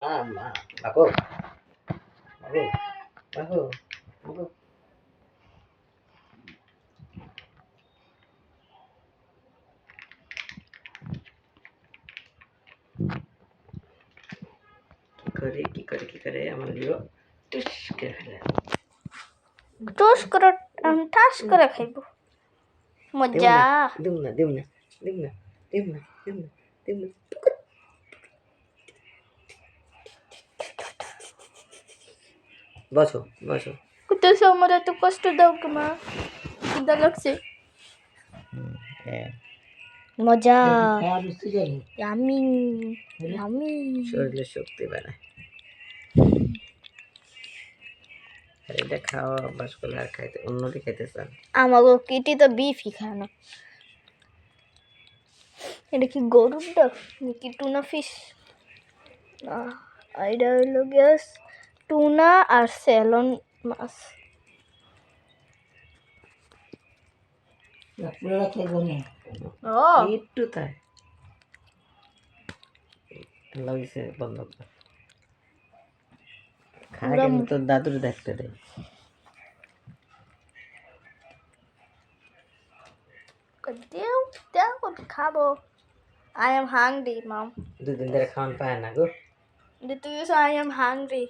বাবু বাবু বাবু বাবু কি করে আমার দিব টুস করে ফেলে টুস করে ঠাস করে খাইব মজা দিম না দিম না দিম না দিম না দিম না দিম না বসো বসো কোথাও আমার এত কষ্ট দাও কে মা খিদা লাগছে মজা ইয়ামি ইয়ামি শরীরে শক্তি বাড়ায় এটা খাওয়া অভ্যাস করলে আর খাইতে অন্যটি খাইতে চান আমাগো কিটি তো বিফই খায় না এটা কি গরুর ডাক নাকি টুনা ফিশ না এটা হইলো গ্যাস টুনা আর স্যালন মাছ ও একটু তাই লাগিয়েছে বন্ধ করে খায় কিন্তু তোর দাদুর দেখতে দেয় দেও দেও খাবো I am hungry, Mom. দুদিন ধরে খাওয়ান পায় না গো Did you say I am hungry?